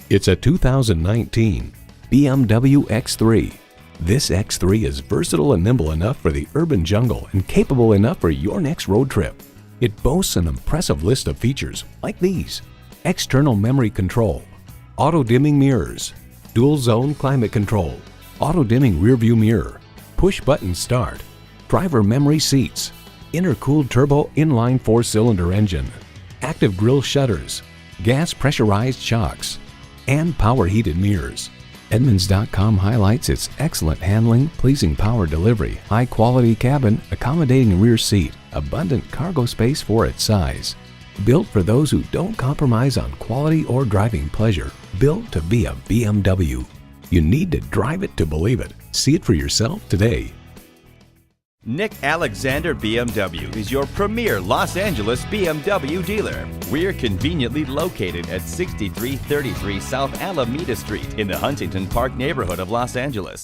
It's a 2019 BMW X3. This X3 is versatile and nimble enough for the urban jungle and capable enough for your next road trip. It boasts an impressive list of features like these: external memory control, auto-dimming mirrors, dual-zone climate control, auto-dimming rearview mirror, push-button start, driver memory seats, intercooled turbo inline 4-cylinder engine, active grille shutters, gas pressurized shocks, and power heated mirrors. Edmunds.com highlights its excellent handling, pleasing power delivery, high quality cabin, accommodating rear seat, abundant cargo space for its size. Built for those who don't compromise on quality or driving pleasure. Built to be a BMW. You need to drive it to believe it. See it for yourself today. Nick Alexander BMW is your premier Los Angeles BMW dealer. We're conveniently located at 6333 South Alameda Street in the Huntington Park neighborhood of Los Angeles.